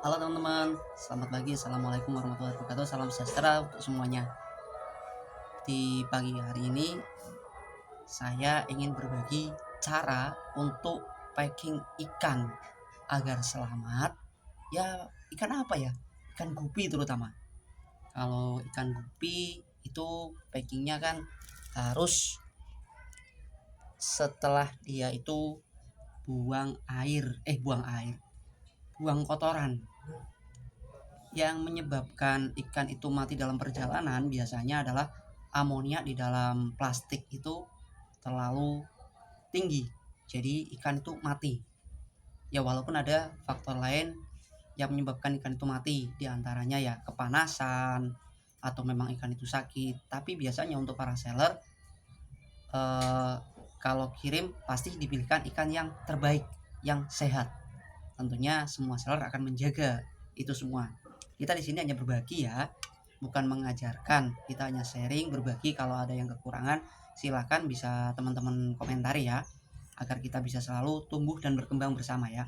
Halo teman-teman, selamat pagi. Assalamualaikum warahmatullahi wabarakatuh. Salam sejahtera untuk semuanya. Di pagi hari ini, saya ingin berbagi cara untuk packing ikan agar selamat. Ya, ikan apa ya? Ikan gupi terutama. Kalau ikan gupi itu packingnya kan harus setelah dia itu buang kotoran. Yang menyebabkan ikan itu mati dalam perjalanan biasanya adalah amonia di dalam plastik itu terlalu tinggi, jadi ikan itu mati. Ya walaupun ada faktor lain yang menyebabkan ikan itu mati, diantaranya ya kepanasan atau memang ikan itu sakit. Tapi biasanya untuk para seller, eh, kalau kirim pasti dipilihkan ikan yang terbaik, yang sehat. Tentunya semua seller akan menjaga itu semua. Kita di sini hanya berbagi ya, bukan mengajarkan. Kita hanya sharing, berbagi. Kalau ada yang kekurangan, silakan bisa teman-teman komentari ya, agar kita bisa selalu tumbuh dan berkembang bersama ya.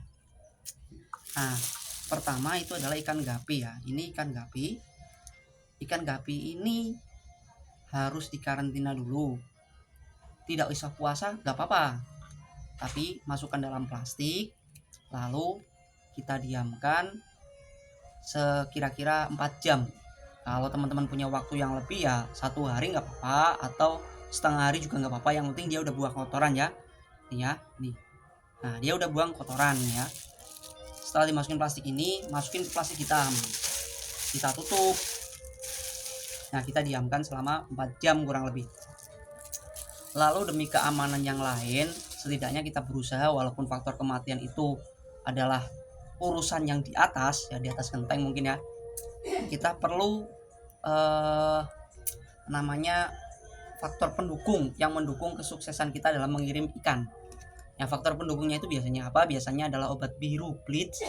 Nah, pertama itu adalah ikan gapi ya. Ini ikan gapi. Ikan gapi ini harus dikarantina dulu. Tidak usah puasa, nggak apa-apa. Tapi masukkan dalam plastik, lalu kita diamkan sekira-kira 4 jam. Kalau teman-teman punya waktu yang lebih ya 1 hari nggak apa-apa, atau setengah hari juga nggak apa-apa. Yang penting dia udah buang kotoran ya. Nih ya, nih. Nah, dia udah buang kotoran ya. Setelah dimasukin plastik ini, masukin plastik hitam. Kita tutup. Nah, kita diamkan selama 4 jam kurang lebih. Lalu demi keamanan yang lain, setidaknya kita berusaha, walaupun faktor kematian itu adalah urusan yang di atas ya, di atas genteng mungkin ya, kita perlu namanya faktor pendukung yang mendukung kesuksesan kita dalam mengirim ikan. Yang faktor pendukungnya itu biasanya apa? Biasanya adalah obat biru, bleach,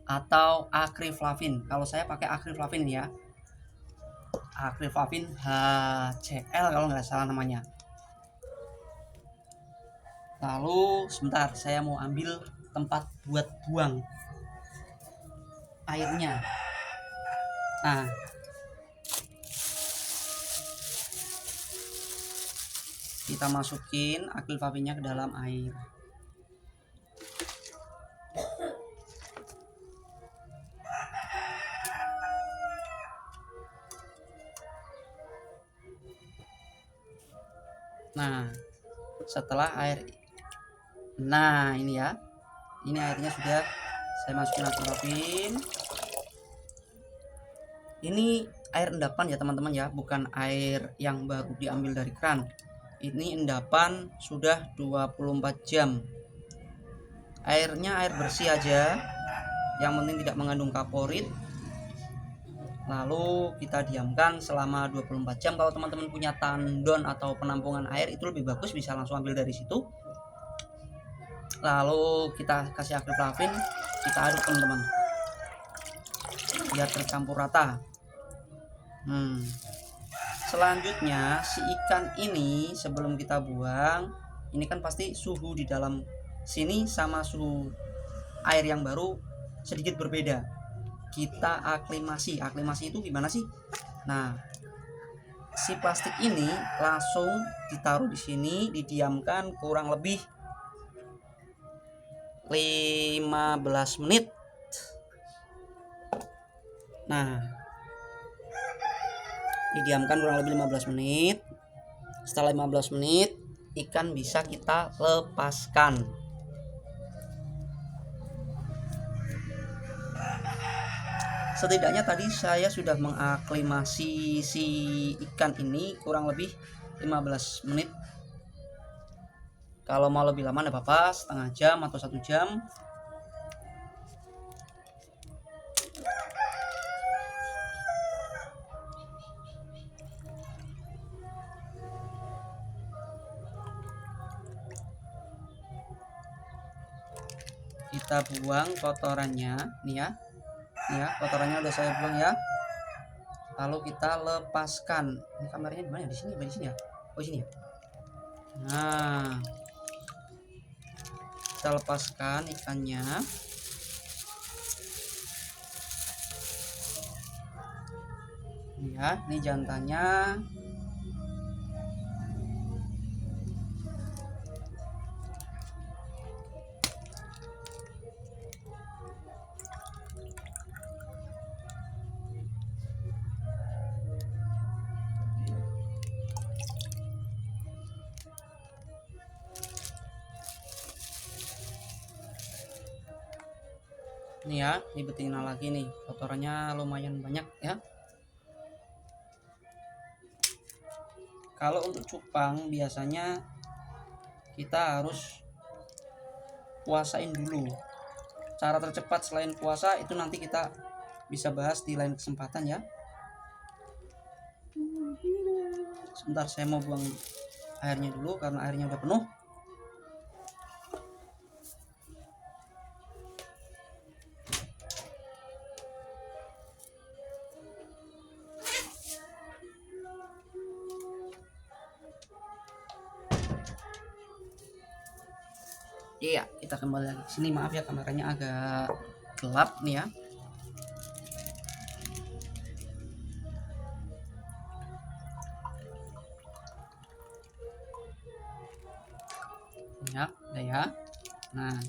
atau akriflavin. Kalau saya pakai akriflavin ya, akriflavin HCl kalau nggak salah namanya. Lalu sebentar, saya mau ambil tempat buat buang airnya. Nah, kita masukin akriflavinnya ke dalam air. Nah, setelah air, nah ini ya, ini airnya sudah saya masukin akriflavin. Ini air endapan ya teman-teman ya, bukan air yang baru diambil dari keran. Ini endapan sudah 24 jam. Airnya air bersih aja, yang penting tidak mengandung kaporit. Lalu kita diamkan selama 24 jam. Kalau teman-teman punya tandon atau penampungan air, itu lebih bagus, bisa langsung ambil dari situ. Lalu kita kasih akriflavin, kita aduk teman-teman biar tercampur rata. Selanjutnya si ikan ini sebelum kita buang, ini kan pasti suhu di dalam sini sama suhu air yang baru sedikit berbeda. Kita aklimasi. Aklimasi itu gimana sih? Nah, si plastik ini langsung ditaruh di sini, didiamkan kurang lebih 15 menit. Nah, didiamkan kurang lebih 15 menit. Setelah 15 menit, ikan bisa kita lepaskan. Setidaknya tadi saya sudah mengaklimasi si ikan ini kurang lebih 15 menit. Kalau mau lebih lama tidak apa-apa, setengah jam atau 1 jam. Kita buang kotorannya nih ya. Nih ya, kotorannya udah saya buang ya. Lalu kita lepaskan. Ini kameranya di mana? Di sini, di sini ya. Oh, di sini ya. Nah, kita lepaskan ikannya. Ini ya, ini jantannya. Ini ya, ini betina lagi nih, kotorannya lumayan banyak ya. Kalau untuk cupang biasanya kita harus puasain dulu. Cara tercepat selain puasa itu nanti kita bisa bahas di lain kesempatan ya. Sebentar, saya mau buang airnya dulu karena airnya udah penuh. Iya, kita kembali lagi ke sini. Maaf ya, kameranya agak gelap nih ya. Ya, udah ya. Nah,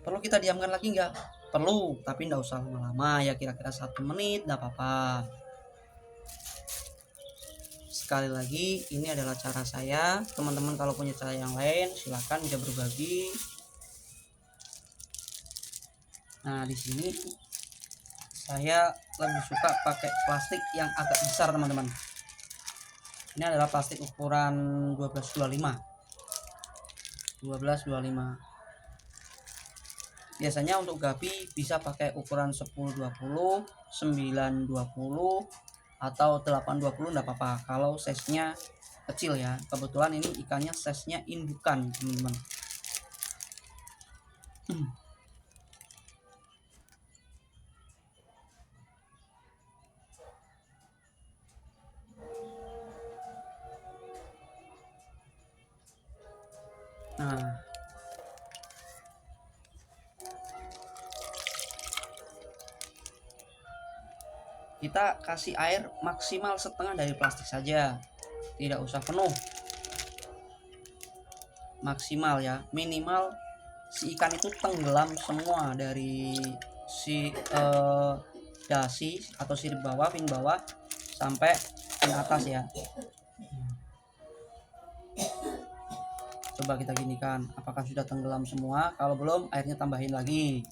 perlu kita diamkan lagi nggak? Perlu, tapi nggak usah lama-lama ya, kira-kira 1 menit nggak apa-apa. Sekali lagi, ini adalah cara saya. Teman-teman kalau punya cara yang lain silahkan bisa berbagi. Nah, di sini saya lebih suka pakai plastik yang agak besar teman-teman. Ini adalah plastik ukuran 1225. Biasanya untuk gapi bisa pakai ukuran 1020, 920 atau 820 enggak apa-apa kalau size-nya kecil ya. Kebetulan ini ikannya size-nya indukan, teman-teman. Nah, kita kasih air maksimal setengah dari plastik saja, tidak usah penuh. Maksimal ya, minimal si ikan itu tenggelam semua dari si dasi atau sirip bawah, fin bawah sampai fin atas ya. Coba kita ginikan, apakah sudah tenggelam semua? Kalau belum, airnya tambahin lagi.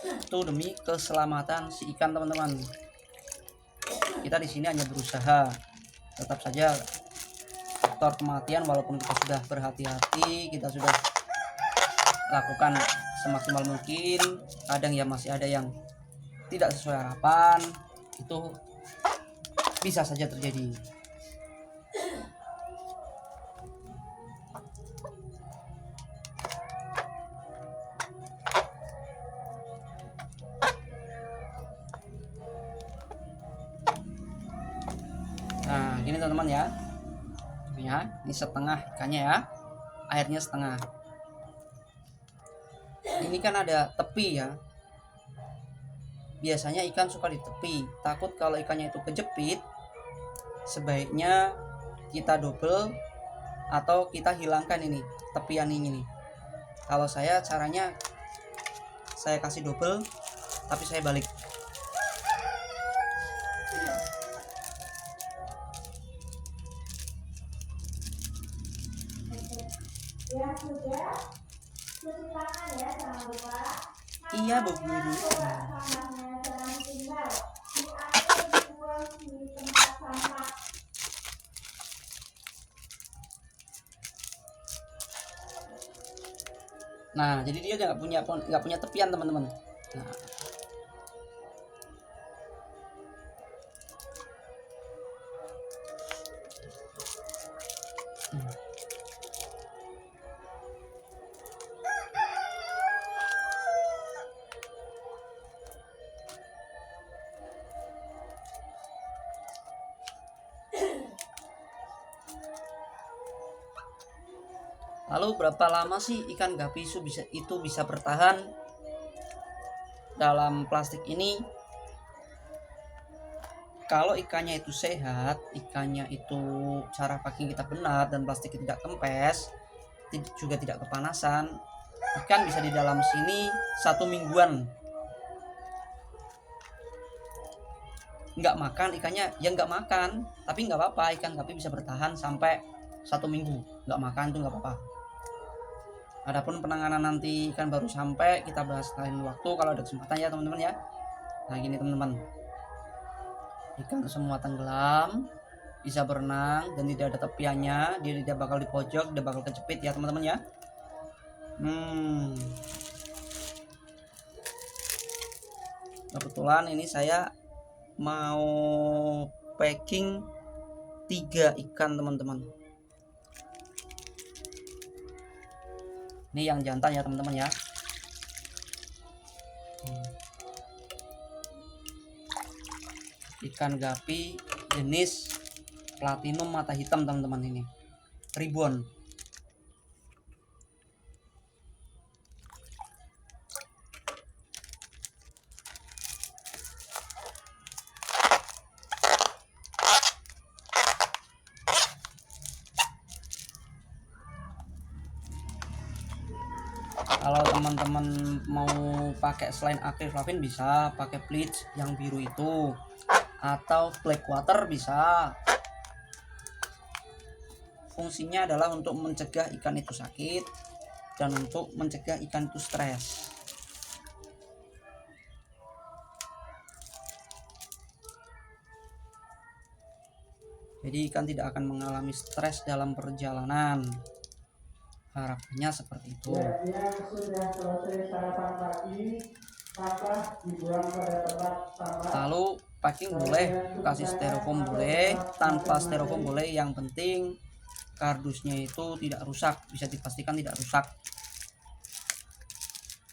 Itu demi keselamatan si ikan, teman-teman. Kita di sini hanya berusaha. Tetap saja faktor kematian, walaupun kita sudah berhati-hati, kita sudah lakukan semaksimal mungkin, kadang ya masih ada yang tidak sesuai harapan. Itu bisa saja terjadi. Nah, gini teman-teman ya. Ini setengah ikannya ya. Airnya setengah. Ini kan ada tepi ya. Biasanya ikan suka di tepi. Takut kalau ikannya itu kejepit, sebaiknya kita double atau kita hilangkan ini tepian ini nih. Kalau saya caranya saya kasih double tapi saya balik. Ya sudah, cuci tangan ya, jangan lupa. Iya, Bu Guru. Sampahnya jangan tinggal, diambil dibuang di tempat sampah. Nah, jadi dia nggak punya tepian, teman-teman. Nah, lalu berapa lama sih ikan gapi itu bisa bertahan? dalam plastik ini, kalau ikannya itu sehat, ikannya itu cara packing kita benar dan plastik tidak kempes, juga tidak kepanasan, ikan bisa di dalam sini 1 mingguan. Nggak makan ikannya, ya nggak makan, tapi nggak apa-apa, ikan gapi bisa bertahan sampai 1 minggu nggak makan, itu nggak apa-apa. Adapun penanganan nanti ikan baru sampai, kita bahas lain waktu kalau ada kesempatan ya teman-teman ya. Nah gini teman-teman, ikan semua tenggelam, bisa berenang dan tidak ada tepiannya, dia tidak bakal di pojok, dia bakal kecepit ya teman-teman ya. Kebetulan ini saya mau packing 3 ikan teman-teman. Ini yang jantan ya teman-teman ya. Ikan gapi jenis platinum mata hitam teman-teman, ini ribbon. Kalau teman-teman mau pakai selain acrylflavin bisa pakai bleach yang biru itu, atau black water bisa. Fungsinya adalah untuk mencegah ikan itu sakit dan untuk mencegah ikan itu stres. Jadi ikan tidak akan mengalami stres dalam perjalanan. Harapannya seperti itu. Yang sudah selesai sarapan pagi, maka dibuang pada tempat sampah. Lalu packing boleh, kasih styrofoam boleh, tanpa styrofoam boleh, yang penting kardusnya itu tidak rusak, bisa dipastikan tidak rusak.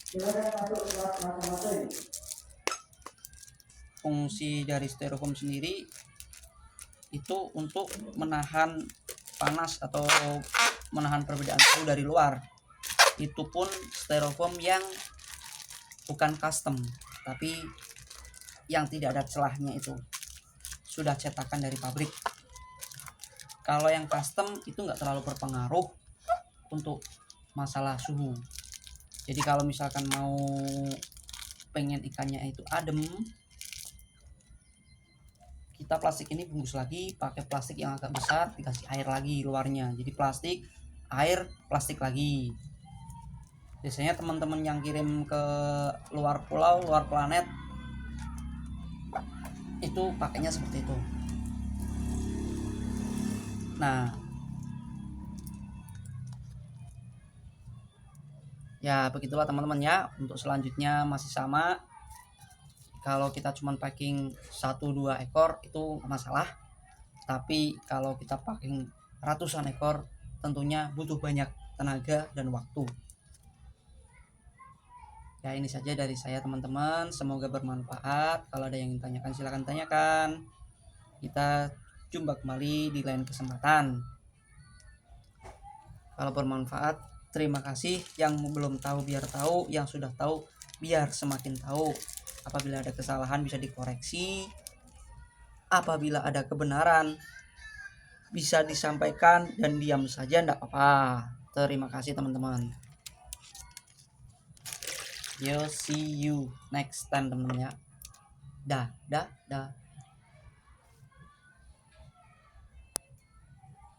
Silakan masuk kelas masing-masing. Fungsi dari styrofoam sendiri itu untuk menahan panas atau menahan perbedaan suhu dari luar. Itu pun styrofoam yang bukan custom, tapi yang tidak ada celahnya, itu sudah cetakan dari pabrik. Kalau yang custom itu nggak terlalu berpengaruh untuk masalah suhu. Jadi kalau misalkan mau pengen ikannya itu adem, kita plastik ini bungkus lagi pakai plastik yang agak besar, dikasih air lagi luarnya. Jadi plastik, air, plastik lagi. Biasanya teman-teman yang kirim ke luar pulau, luar planet, itu pakainya seperti itu. Nah, ya begitulah teman-teman ya. Untuk selanjutnya masih sama. Kalau kita cuma packing 1-2 ekor itu masalah, tapi kalau kita packing ratusan ekor tentunya butuh banyak tenaga dan waktu. Ya ini saja dari saya teman-teman, semoga bermanfaat. Kalau ada yang ingin tanyakan silahkan tanyakan. Kita jumpa kembali di lain kesempatan. Kalau bermanfaat, terima kasih. Yang belum tahu biar tahu, yang sudah tahu biar semakin tahu. Apabila ada kesalahan bisa dikoreksi, apabila ada kebenaran bisa disampaikan, dan diam saja enggak apa-apa. Terima kasih teman-teman. Yo, see you next time teman-teman ya. Dah.